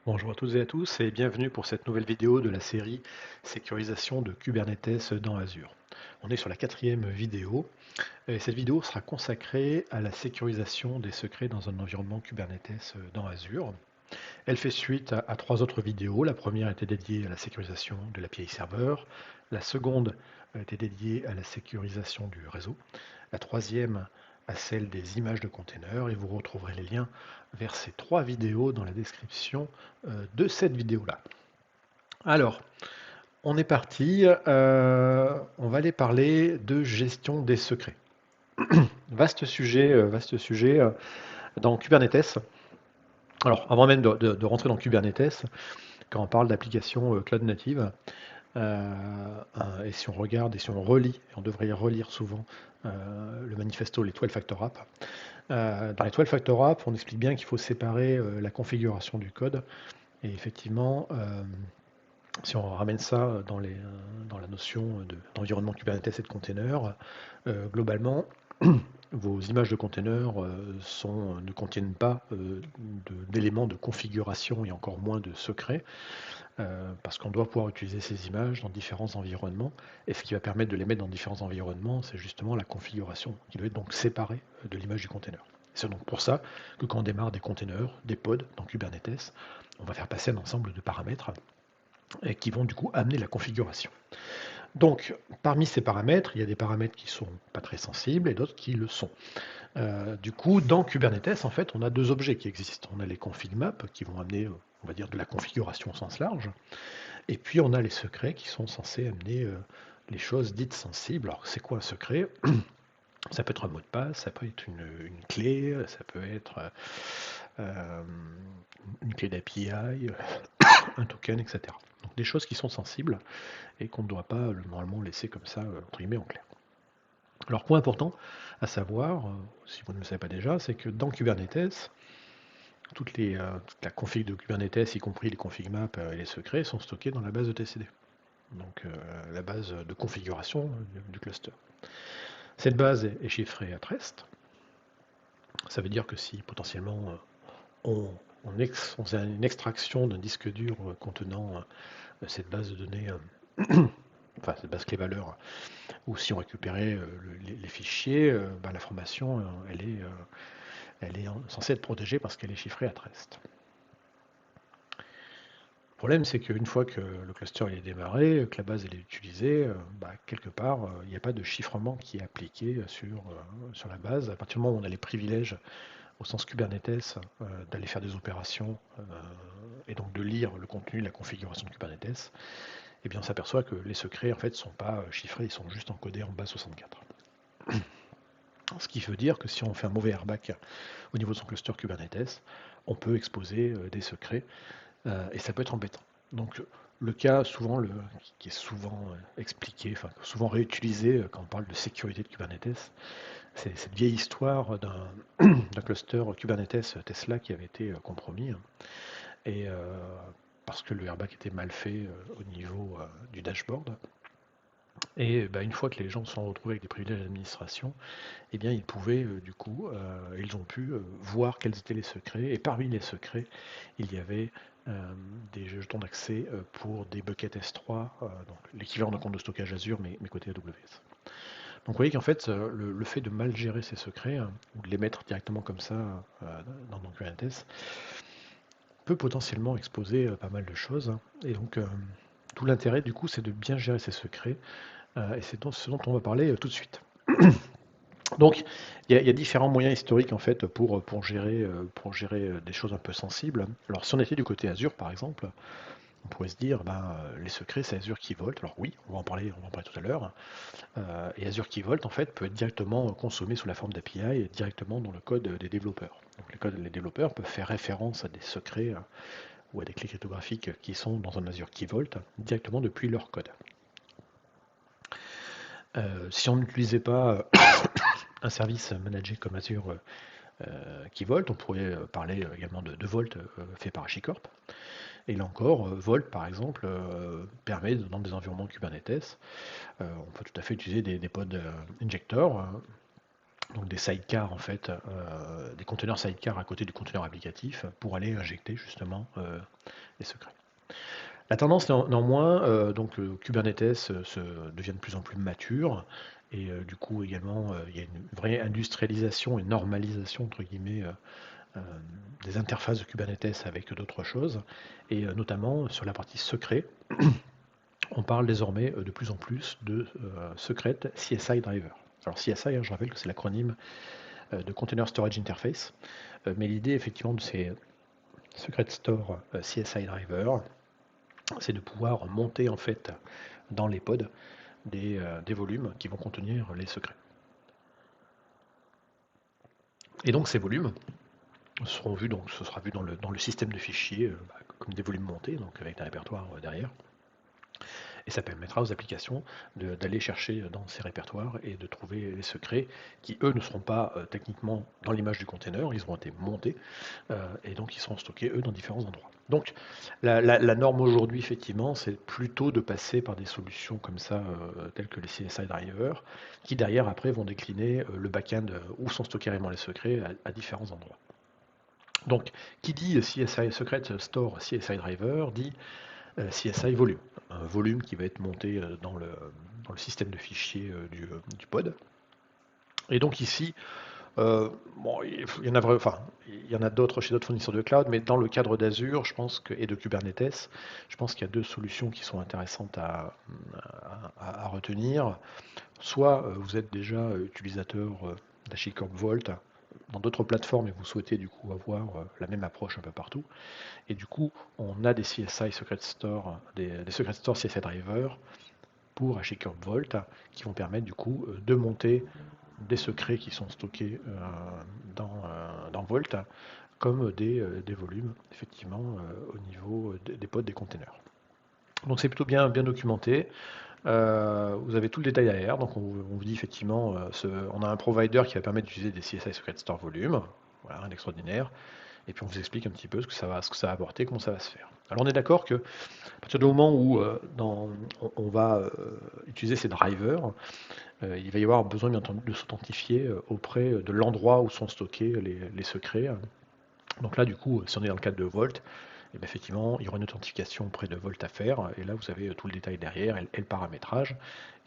Bonjour à toutes et à tous et bienvenue pour cette nouvelle vidéo de la série Sécurisation de Kubernetes dans Azure. On est sur la quatrième vidéo et cette vidéo sera consacrée à la sécurisation des secrets dans un environnement Kubernetes dans Azure. Elle fait suite à trois autres vidéos. La première était dédiée à la sécurisation de l'API serveur, la seconde était dédiée à la sécurisation du réseau, la troisième à celle des images de containers et vous retrouverez les liens vers ces trois vidéos dans la description de cette vidéo-là. Alors, on est parti, on va aller parler de gestion des secrets. Vaste sujet dans Kubernetes. Alors, avant même de rentrer dans Kubernetes, quand on parle d'applications cloud native, et si on regarde et si on relit, et on devrait relire souvent le manifesto, les 12 Factor App, dans les 12 Factor App, on explique bien qu'il faut séparer la configuration du code. Et effectivement, si on ramène ça dans la notion d'environnement Kubernetes et de container, globalement, vos images de containers ne contiennent pas d'éléments de configuration et encore moins de secrets, parce qu'on doit pouvoir utiliser ces images dans différents environnements. Et ce qui va permettre de les mettre dans différents environnements, c'est justement la configuration, qui doit être donc séparée de l'image du container. C'est donc pour ça que quand on démarre des containers, des pods dans Kubernetes, on va faire passer un ensemble de paramètres et qui vont du coup amener la configuration. Donc, parmi ces paramètres, il y a des paramètres qui sont pas très sensibles et d'autres qui le sont. Du coup, dans Kubernetes, en fait, on a deux objets qui existent. On a les config maps qui vont amener, on va dire, de la configuration au sens large, et puis on a les secrets qui sont censés amener les choses dites sensibles. Alors, c'est quoi un secret? Ça peut être un mot de passe, ça peut être une clé, ça peut être une clé d'API, un token, etc. Donc des choses qui sont sensibles et qu'on ne doit pas normalement laisser comme ça, entre guillemets, en clair. Alors, point important à savoir, si vous ne le savez pas déjà, c'est que dans Kubernetes, toute la config de Kubernetes, y compris les config maps et les secrets, sont stockés dans la base de TCD. Donc la base de configuration du cluster. Cette base est chiffrée à Trest. Ça veut dire que si potentiellement on faisait une extraction d'un disque dur contenant cette base de données, enfin cette base clé valeur, ou si on récupérait les fichiers, l'information elle est censée être protégée parce qu'elle est chiffrée à Trest. Le problème, c'est qu'une fois que le cluster est démarré, que la base elle est utilisée, quelque part, il n'y a pas de chiffrement qui est appliqué sur la base. À partir du moment où on a les privilèges au sens Kubernetes d'aller faire des opérations et donc de lire le contenu de la configuration de Kubernetes, eh bien on s'aperçoit que les secrets en fait ne sont pas chiffrés, ils sont juste encodés en base 64. Ce qui veut dire que si on fait un mauvais airbag au niveau de son cluster Kubernetes, on peut exposer des secrets et ça peut être embêtant. Donc le cas qui est souvent expliqué, enfin souvent réutilisé quand on parle de sécurité de Kubernetes, c'est cette vieille histoire d'un cluster Kubernetes Tesla qui avait été compromis, et parce que le airbag était mal fait au niveau du dashboard. Et une fois que les gens se sont retrouvés avec des privilèges d'administration, eh bien ils ont pu voir quels étaient les secrets. Et parmi les secrets, il y avait des jetons d'accès pour des buckets S3, donc l'équivalent d'un compte de stockage Azure, mais côté AWS. Donc vous voyez qu'en fait, le fait de mal gérer ces secrets, ou de les mettre directement comme ça dans Kubernetes, peut potentiellement exposer pas mal de choses, hein. Et donc, tout l'intérêt, du coup, c'est de bien gérer ces secrets, et c'est ce dont on va parler tout de suite. Donc, il y a différents moyens historiques, en fait, pour gérer des choses un peu sensibles. Alors, si on était du côté Azure, par exemple, on pourrait se dire, les secrets, c'est Azure Key Vault. Alors oui, on va en parler tout à l'heure. Et Azure Key Vault, en fait, peut être directement consommé sous la forme d'API directement dans le code des développeurs. Donc les développeurs peuvent faire référence à des secrets ou à des clés cryptographiques qui sont dans un Azure Key Vault directement depuis leur code. Si on n'utilisait pas un service managé comme Azure Key Vault, on pourrait parler également de Vault fait par HashiCorp. Et là encore, Vault, par exemple, permet, dans des environnements Kubernetes, on peut tout à fait utiliser des pods injectors donc des sidecars en fait, des conteneurs sidecar à côté du conteneur applicatif pour aller injecter justement les secrets. La tendance néanmoins, donc Kubernetes devient de plus en plus mature et du coup également il y a une vraie industrialisation et normalisation entre guillemets des interfaces de Kubernetes avec d'autres choses et notamment sur la partie secret, on parle désormais de plus en plus de Secret CSI Driver. Alors CSI, je rappelle que c'est l'acronyme de Container Storage Interface, mais l'idée effectivement de ces Secret Store CSI Driver, c'est de pouvoir monter en fait dans les pods des volumes qui vont contenir les secrets. Et donc ces volumes seront vus, donc ce sera vu dans le système de fichiers comme des volumes montés, donc avec un répertoire derrière. Et ça permettra aux applications d'aller chercher dans ces répertoires et de trouver les secrets qui, eux, ne seront pas techniquement dans l'image du container, ils auront été montés et donc ils seront stockés, eux, dans différents endroits. Donc la norme aujourd'hui, effectivement, c'est plutôt de passer par des solutions comme ça, telles que les CSI drivers, qui derrière, après, vont décliner le back-end où sont stockés réellement les secrets à différents endroits. Donc, qui dit CSI Secret Store CSI Driver dit CSI volume. Un volume qui va être monté dans le système de fichiers du pod. Et donc ici, bon, il y en a d'autres chez d'autres fournisseurs de cloud, mais dans le cadre d'Azure, je pense et de Kubernetes, je pense qu'il y a deux solutions qui sont intéressantes à retenir. Soit vous êtes déjà utilisateur d'HashiCorp Vault dans d'autres plateformes et vous souhaitez du coup avoir la même approche un peu partout. Et du coup, on a des CSI Secret Store, des Secret Store CSI Driver pour HashiCorp Vault qui vont permettre du coup de monter des secrets qui sont stockés dans Vault comme des volumes effectivement au niveau des pods des containers. Donc c'est plutôt bien documenté. Vous avez tout le détail derrière. Donc on vous dit effectivement, on a un provider qui va permettre d'utiliser des CSI Secret Store Volume. Voilà, rien d'extraordinaire. Et puis on vous explique un petit peu ce que ça va apporter, comment ça va se faire. Alors on est d'accord que à partir du moment où on va utiliser ces drivers, il va y avoir besoin bien entendu de s'authentifier auprès de l'endroit où sont stockés les secrets. Donc là du coup, si on est dans le cadre de Vault, et bien effectivement, il y aura une authentification auprès de Vault à faire, et là vous avez tout le détail derrière et le paramétrage.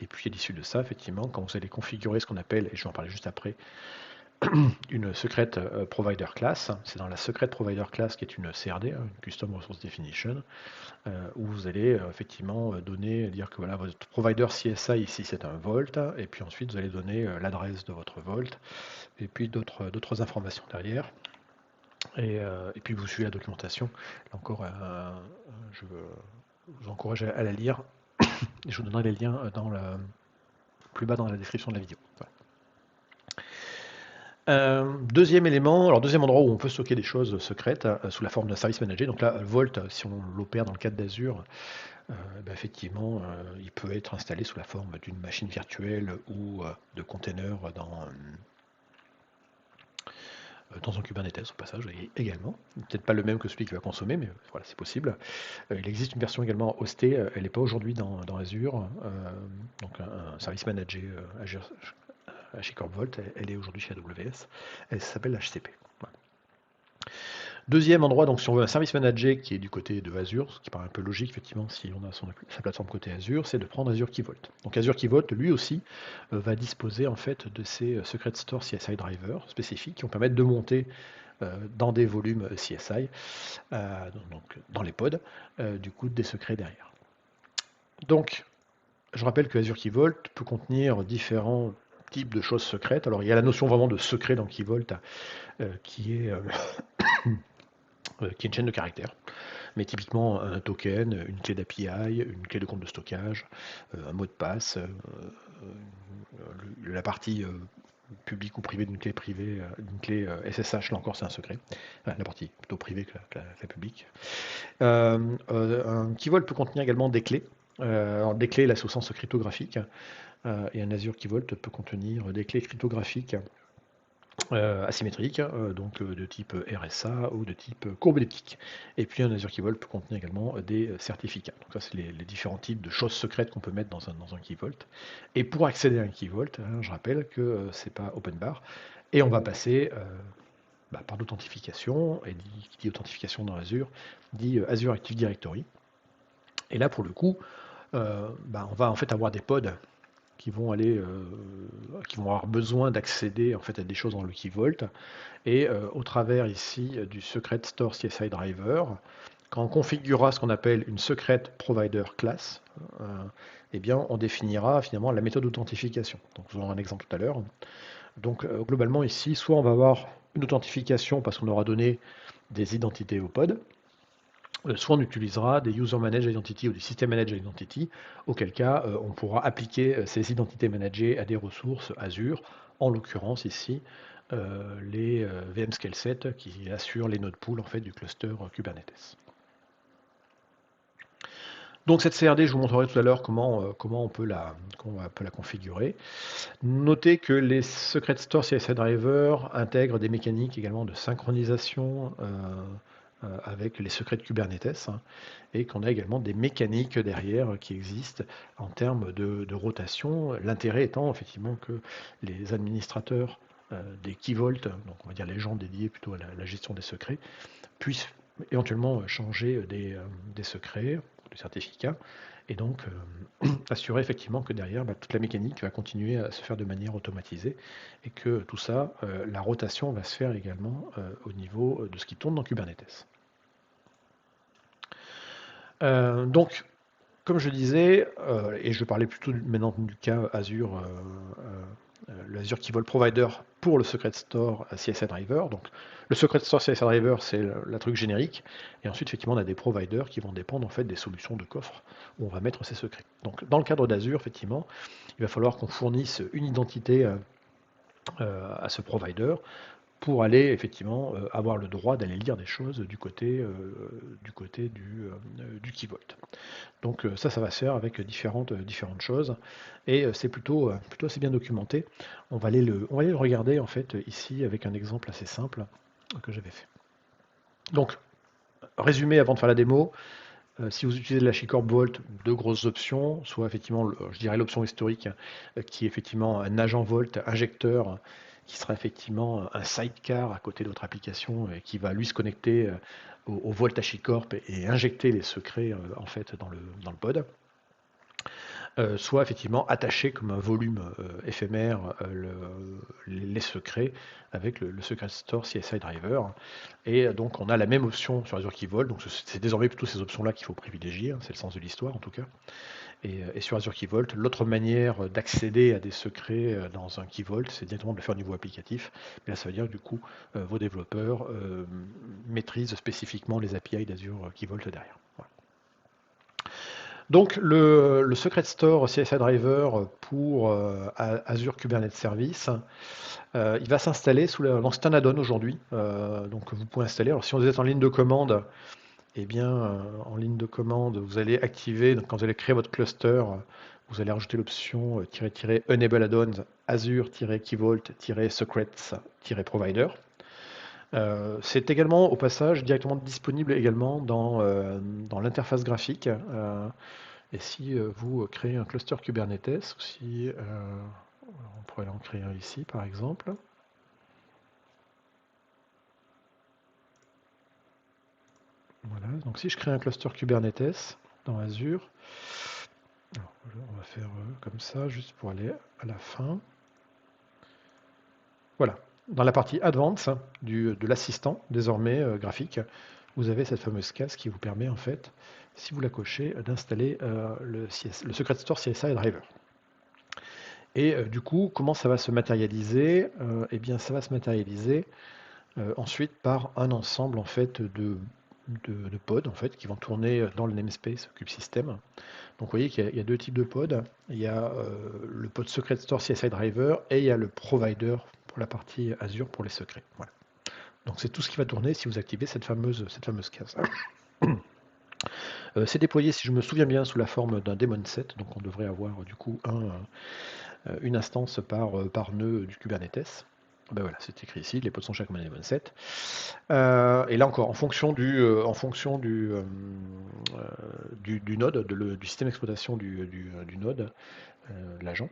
Et puis à l'issue de ça, effectivement, quand vous allez configurer ce qu'on appelle, et je vais en parler juste après, une Secret Provider Class, c'est dans la Secret Provider Class qui est une CRD, une Custom Resource Definition, où vous allez effectivement dire que voilà, votre provider CSI ici c'est un Vault, et puis ensuite vous allez donner l'adresse de votre Vault, et puis d'autres informations derrière. Et puis vous suivez la documentation. Là encore, je vous encourage à la lire. Et je vous donnerai les liens plus bas dans la description de la vidéo. Voilà. Deuxième élément, alors deuxième endroit où on peut stocker des choses secrètes sous la forme d'un service manager. Donc là, Vault, si on l'opère dans le cadre d'Azure, effectivement, il peut être installé sous la forme d'une machine virtuelle ou de containers dans un Kubernetes au passage également. Peut-être pas le même que celui qui va consommer, mais voilà, c'est possible. Il existe une version également hostée, elle n'est pas aujourd'hui dans Azure, donc un service manager Azure HashiCorp Vault, elle est aujourd'hui chez AWS, elle s'appelle HCP. Voilà. Deuxième endroit, donc si on veut un service manager qui est du côté de Azure, ce qui paraît un peu logique effectivement si on a sa plateforme côté Azure, c'est de prendre Azure Key Vault. Donc Azure Key Vault, lui aussi, va disposer en fait de ces Secret Store CSI Drivers spécifiques qui vont permettre de monter dans des volumes CSI, donc dans les pods, du coup des secrets derrière. Donc, je rappelle que Azure Key Vault peut contenir différents types de choses secrètes. Alors, il y a la notion vraiment de secret dans Key Vault qui est une chaîne de caractères. Mais typiquement, un token, une clé d'API, une clé de compte de stockage, un mot de passe, la partie publique ou privée d'une clé privée, d'une clé SSH, là encore c'est un secret. La partie plutôt privée que la publique. Un Key Vault peut contenir également des clés. Des clés, là, c'est au sens cryptographique. Et un Azure Key Vault peut contenir des clés cryptographiques asymétrique, donc de type RSA ou de type courbe elliptique. Et puis un Azure Key Vault peut contenir également des certificats. Donc ça, c'est les différents types de choses secrètes qu'on peut mettre dans un Key Vault. Et pour accéder à un Key Vault, je rappelle que c'est pas open bar. Et on va passer par l'authentification. Et qui dit authentification dans Azure, dit Azure Active Directory. Et là, pour le coup, on va en fait avoir des pods qui vont avoir besoin d'accéder en fait à des choses dans le Key Vault. Et au travers ici du Secret Store CSI Driver, quand on configurera ce qu'on appelle une Secret Provider Class, eh bien on définira finalement la méthode d'authentification. Donc nous aurons un exemple tout à l'heure. Donc globalement ici, soit on va avoir une authentification parce qu'on aura donné des identités au pod, soit on utilisera des User Managed Identity ou des System Managed Identity, auquel cas on pourra appliquer ces identités managées à des ressources Azure, en l'occurrence ici les VM-Scale 7 qui assurent les node pools en fait, du cluster Kubernetes. Donc cette CRD, je vous montrerai tout à l'heure comment on peut la configurer. Notez que les Secret Store CSI Driver intègrent des mécaniques également de synchronisation avec les secrets de Kubernetes, et qu'on a également des mécaniques derrière qui existent en termes de rotation. L'intérêt étant effectivement que les administrateurs des Key Vault, donc on va dire les gens dédiés plutôt à la gestion des secrets, puissent éventuellement changer des secrets, des certificats, et donc assurer effectivement que derrière, toute la mécanique va continuer à se faire de manière automatisée, et que tout ça, la rotation va se faire également au niveau de ce qui tourne dans Kubernetes. Donc, comme je disais, et je parlais plutôt maintenant du cas Azure, l'Azure Key Vault Provider pour le Secret Store CSI Driver. Donc, le Secret Store CSI Driver, c'est la truc générique. Et ensuite, effectivement, on a des providers qui vont dépendre en fait des solutions de coffre où on va mettre ces secrets. Donc, dans le cadre d'Azure, effectivement, il va falloir qu'on fournisse une identité à ce provider pour aller effectivement avoir le droit d'aller lire des choses du côté du Key Vault. Donc ça va se faire avec différentes choses, et c'est plutôt assez bien documenté. On va aller le regarder en fait ici avec un exemple assez simple que j'avais fait. Donc, résumé avant de faire la démo, si vous utilisez la HashiCorp Vault, deux grosses options, soit effectivement, je dirais l'option historique, qui est effectivement un agent Vault injecteur, qui sera effectivement un sidecar à côté de votre application et qui va lui se connecter au Vault HashiCorp et injecter les secrets en fait dans le pod. Soit effectivement attacher comme un volume éphémère les secrets avec le Secret Store CSI Driver. Et donc on a la même option sur Azure Key Vault, donc c'est désormais plutôt ces options-là qu'il faut privilégier, c'est le sens de l'histoire en tout cas. Et sur Azure Key Vault, l'autre manière d'accéder à des secrets dans un Key Vault, c'est directement de le faire au niveau applicatif. Mais là, ça veut dire que du coup, vos développeurs maîtrisent spécifiquement les API d'Azure Key Vault derrière. Voilà. Donc le Secret Store CSI Driver pour Azure Kubernetes Service, il va s'installer donc c'est un add-on aujourd'hui, donc vous pouvez installer. Alors si vous êtes en ligne de commande, eh bien en ligne de commande, vous allez activer, donc quand vous allez créer votre cluster, vous allez rajouter l'option "enable add-ons Azure-Key Vault-secrets-provider". C'est également au passage directement disponible également dans l'interface graphique. Et si vous créez un cluster Kubernetes, aussi, on pourrait en créer un ici par exemple. Voilà, donc si je crée un cluster Kubernetes dans Azure, alors, on va faire comme ça juste pour aller à la fin. Voilà, dans la partie Advanced de l'assistant désormais graphique, vous avez cette fameuse case qui vous permet en fait, si vous la cochez, d'installer le Secret Store CSI Driver. Et du coup, comment ça va se matérialiser? Eh bien, ça va se matérialiser ensuite par un ensemble en fait de pods en fait, qui vont tourner dans le namespace kubesystem. Donc vous voyez qu'il y a deux types de pods. Il y a le pod Secret Store CSI Driver et il y a le provider pour la partie Azure pour les secrets. Voilà. Donc c'est tout ce qui va tourner si vous activez cette fameuse case. C'est déployé, si je me souviens bien, sous la forme d'un daemon set. Donc on devrait avoir du coup une instance par nœud du Kubernetes. Ben voilà, c'est écrit ici, les pods sont chaque monnaie bonne 7. Et là encore, en fonction du node, du système d'exploitation du node, de l'agent,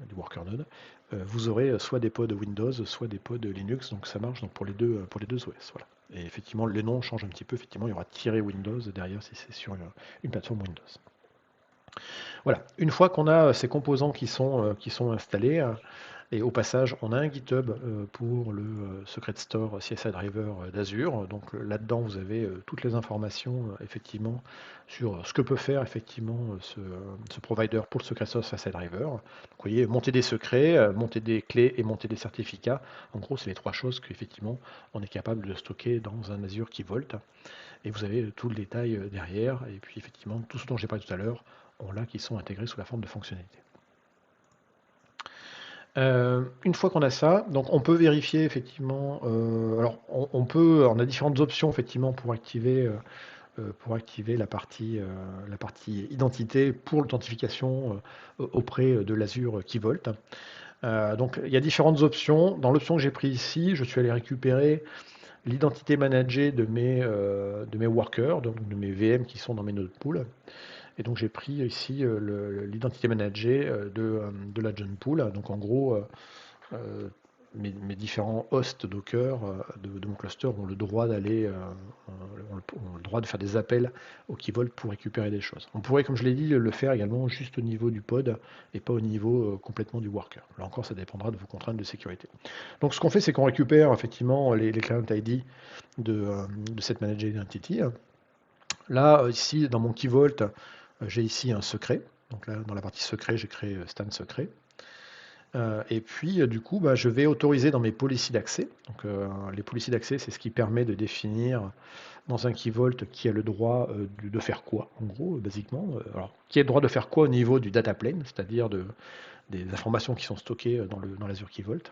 du worker node, vous aurez soit des pods Windows, soit des pods Linux, donc ça marche donc pour les deux OS. Voilà. Et effectivement, les noms changent un petit peu. Effectivement, il y aura -Windows derrière si c'est sur une plateforme Windows. Voilà. Une fois qu'on a ces composants qui sont installés, et au passage, on a un GitHub pour le Secret Store CSI Driver d'Azure. Donc là-dedans, vous avez toutes les informations effectivement sur ce que peut faire effectivement ce provider pour le Secret Store CSI Driver. Donc, vous voyez, monter des secrets, monter des clés et monter des certificats. En gros, c'est les trois choses qu'effectivement on est capable de stocker dans un Azure Key Vault. Et vous avez tout le détail derrière. Et puis effectivement, tout ce dont j'ai parlé tout à l'heure, on l'a qui sont intégrés sous la forme de fonctionnalités. Une fois qu'on a ça, donc on peut vérifier effectivement. Alors on a différentes options effectivement pour activer la partie identité pour l'authentification auprès de l'Azure Key Vault. Donc il y a différentes options. Dans l'option que j'ai pris ici, je suis allé récupérer l'identité managée de mes workers, donc de mes VM qui sont dans mes node pools. Et donc j'ai pris ici l'identité managée de la John Pool. Donc en gros, mes différents hosts Docker de mon cluster ont le droit ont le droit de faire des appels au Key Vault pour récupérer des choses. On pourrait, comme je l'ai dit, le faire également juste au niveau du pod et pas au niveau complètement du worker. Là encore, ça dépendra de vos contraintes de sécurité. Donc ce qu'on fait, c'est qu'on récupère effectivement les client ID de cette managed identity. Là, ici, dans mon Key Vault, j'ai ici un secret. Donc là, dans la partie secret, j'ai créé Stan secret. Et puis, du coup, je vais autoriser dans mes policies d'accès. Donc, les policies d'accès, c'est ce qui permet de définir dans un Key Vault qui a le droit de faire quoi, en gros, basiquement. Alors, qui a le droit de faire quoi au niveau du data plane, c'est-à-dire des informations qui sont stockées dans l'Azure Key Vault.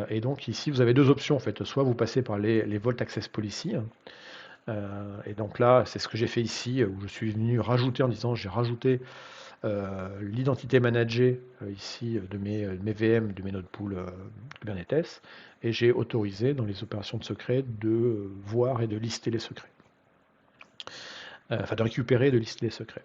Et donc, ici, vous avez deux options, en fait. Soit vous passez par les Vault Access Policy. Et donc là, c'est ce que j'ai fait ici, où je suis venu rajouter en disant, j'ai rajouté l'identité managée ici de mes VM, de mes node pool Kubernetes, et j'ai autorisé dans les opérations de secret de voir et de lister les secrets. Enfin, de récupérer et de lister les secrets.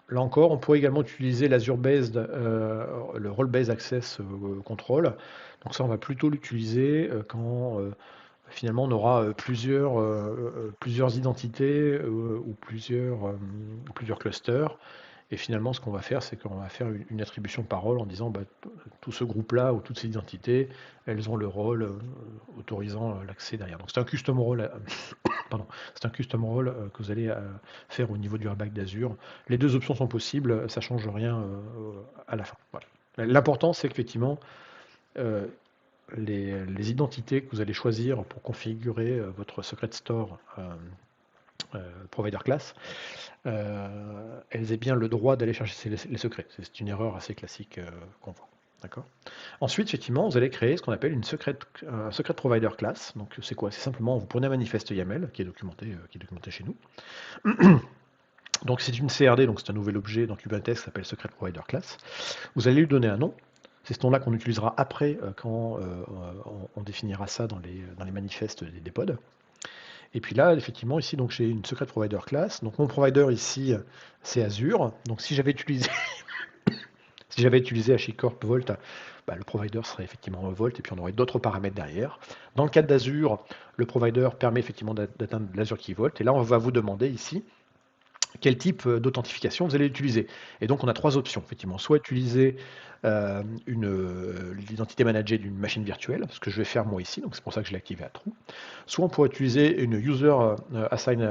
Là encore, on pourrait également utiliser l'Azure-based, le role-based access control. Donc ça, on va plutôt l'utiliser quand finalement on aura plusieurs identités ou plusieurs clusters. Et finalement, ce qu'on va faire, c'est qu'on va faire une attribution par rôle en disant tout ce groupe-là ou toutes ces identités, elles ont le rôle autorisant l'accès derrière. Donc c'est un custom role, pardon, c'est un custom role que vous allez faire au niveau du airbag d'Azure. Les deux options sont possibles, ça ne change rien à la fin. Voilà. L'important, c'est qu'effectivement, les identités que vous allez choisir pour configurer votre Secret Store Provider Class, elles aient bien le droit d'aller chercher les secrets. C'est une erreur assez classique qu'on voit. D'accord. Ensuite, effectivement, vous allez créer ce qu'on appelle une secret provider class. Donc, c'est quoi? C'est simplement, vous prenez un manifeste YAML qui est documenté chez nous. Donc, c'est une CRD, donc c'est un nouvel objet dans Kubernetes qui s'appelle secret provider class. Vous allez lui donner un nom. C'est ce nom-là qu'on utilisera après quand on définira ça dans les manifestes des pods. Et puis là, effectivement, ici, donc j'ai une secret provider class. Donc mon provider ici, c'est Azure. Donc si j'avais utilisé HashiCorp Vault, le provider serait effectivement Vault et puis on aurait d'autres paramètres derrière. Dans le cadre d'Azure, le provider permet effectivement d'atteindre l'Azure Key Vault. Et là, on va vous demander ici quel type d'authentification vous allez utiliser. Et donc on a trois options, effectivement. Soit utiliser l'identité managée d'une machine virtuelle, ce que je vais faire moi ici, donc c'est pour ça que je l'ai activé à true. Soit on pourrait utiliser une user assign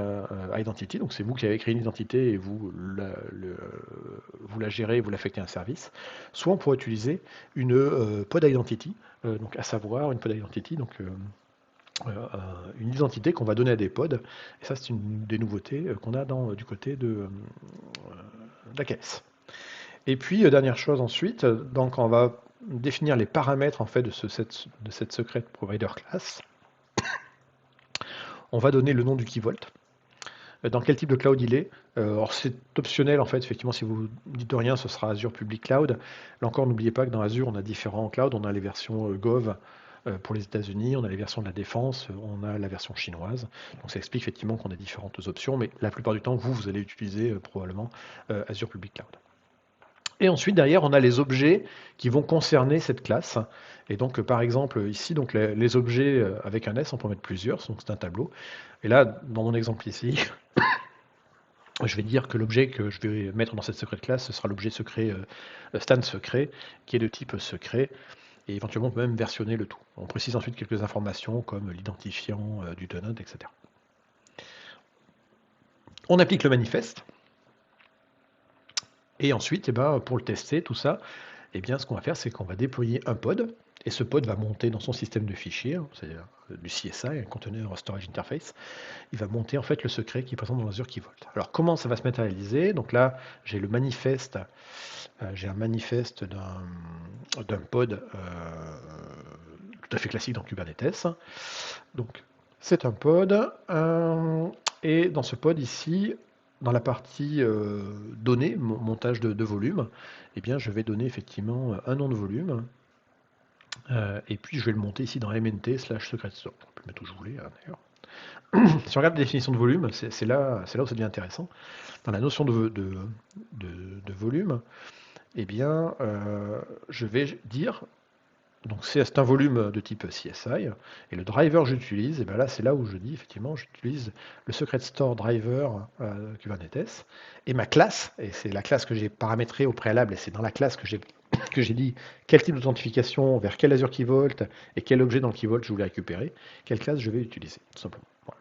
identity, donc c'est vous qui avez créé une identité et vous la gérez, vous l'affectez à un service. Soit on pourrait utiliser une pod identity, donc à savoir une pod identity, donc une identité qu'on va donner à des pods. Et ça, c'est une des nouveautés qu'on a du côté de la caisse. Et puis, dernière chose ensuite, donc on va définir les paramètres en fait de cette secret provider class. On va donner le nom du Key Vault. dans quel type de cloud il est. Alors c'est optionnel en fait, effectivement, si vous dites rien, ce sera Azure Public Cloud. Là encore, n'oubliez pas que dans Azure, on a différents clouds. On a les versions Gov pour les États-Unis, on a les versions de la défense, on a la version chinoise. Donc ça explique effectivement qu'on a différentes options, mais la plupart du temps, vous allez utiliser probablement Azure Public Cloud. Et ensuite, derrière, on a les objets qui vont concerner cette classe. Et donc, par exemple, ici, donc les objets avec un S, on peut en mettre plusieurs, donc c'est un tableau. Et là, dans mon exemple ici, je vais dire que l'objet que je vais mettre dans cette secret class, ce sera l'objet secret stan secret, qui est de type secret, et éventuellement on peut même versionner le tout. On précise ensuite quelques informations comme l'identifiant du donut, etc. On applique le manifeste, et ensuite, pour le tester, tout ça, ce qu'on va faire, c'est qu'on va déployer un pod, et ce pod va monter dans son système de fichiers, c'est-à-dire du CSI, un Container Storage Interface. Il va monter en fait le secret qui est présent dans Azure Key Vault. Alors comment ça va se matérialiser? Donc là, j'ai le manifeste, j'ai un manifeste d'un pod tout à fait classique dans Kubernetes. Donc c'est un pod, et dans ce pod ici, dans la partie données, montage de volume, je vais donner effectivement un nom de volume. Et puis je vais le monter ici dans mnt slash secret store. On peut le mettre où je voulais d'ailleurs. Si on regarde la définition de volume, c'est là où ça devient intéressant. Dans la notion de volume, je vais dire, donc c'est un volume de type CSI, et le driver que j'utilise, là c'est là où je dis effectivement j'utilise le secret store driver Kubernetes, et ma classe, et c'est la classe que j'ai paramétrée au préalable, et c'est dans la classe que j'ai dit quel type d'authentification, vers quel Azure Key Vault, et quel objet dans le Key Vault je voulais récupérer, quelle classe je vais utiliser, tout simplement. Voilà.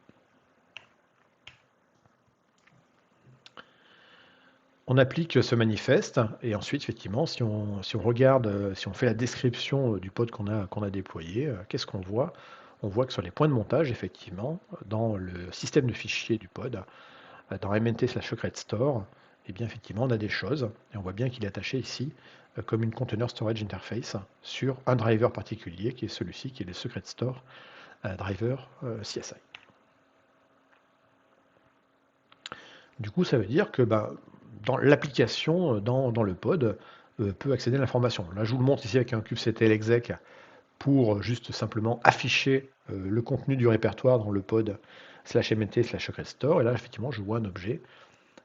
On applique ce manifeste, et ensuite, effectivement, si on regarde, si on fait la description du pod qu'on a déployé, qu'est-ce qu'on voit? On voit que sur les points de montage, effectivement, dans le système de fichiers du pod, dans mnt/secret store, effectivement, on a des choses, et on voit bien qu'il est attaché ici comme une Container Storage Interface sur un driver particulier, qui est celui-ci, qui est le Secret Store Driver CSI. Du coup, ça veut dire que dans l'application, dans le pod, peut accéder à l'information. Là, je vous le montre ici avec un kubectl exec pour juste simplement afficher le contenu du répertoire dans le pod /mnt/secret store. Et là, effectivement, je vois un objet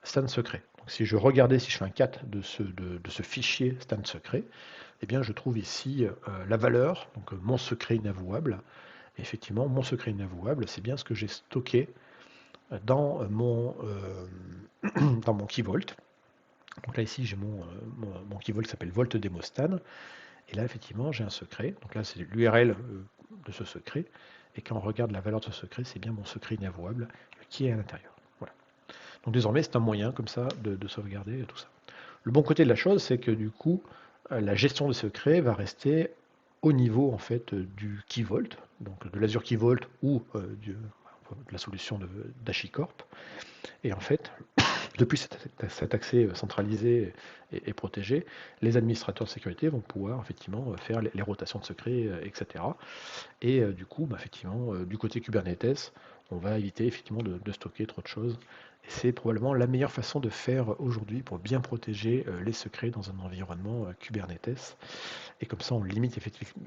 stan secret. Donc, si je regardais, si je fais un cat de ce fichier stan secret, je trouve ici la valeur, donc mon secret inavouable. Et effectivement, mon secret inavouable, c'est bien ce que j'ai stocké dans mon Key Vault. Donc là, ici, j'ai mon Key Vault qui s'appelle Vault Demo Stan. Et là, effectivement, j'ai un secret. Donc là, c'est l'URL de ce secret. Et quand on regarde la valeur de ce secret, c'est bien mon secret inavouable qui est à l'intérieur. Voilà. Donc désormais, c'est un moyen comme ça de sauvegarder tout ça. Le bon côté de la chose, c'est que du coup, la gestion des secrets va rester au niveau en fait du Key Vault, donc de l'Azure Key Vault ou de la solution d'HashiCorp. Et en fait, depuis cet accès centralisé et protégé, les administrateurs de sécurité vont pouvoir effectivement faire les rotations de secrets, etc. Et du coup, effectivement, du côté Kubernetes, on va éviter effectivement de stocker trop de choses. Et c'est probablement la meilleure façon de faire aujourd'hui pour bien protéger les secrets dans un environnement Kubernetes. Et comme ça, on limite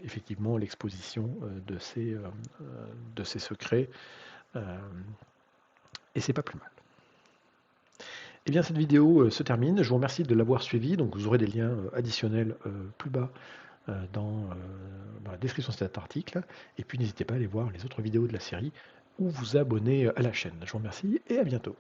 effectivement l'exposition de ces secrets. Et c'est pas plus mal. Eh bien, cette vidéo se termine. Je vous remercie de l'avoir suivi. Donc, vous aurez des liens additionnels plus bas dans la description de cet article. Et puis, n'hésitez pas à aller voir les autres vidéos de la série ou vous abonner à la chaîne. Je vous remercie et à bientôt.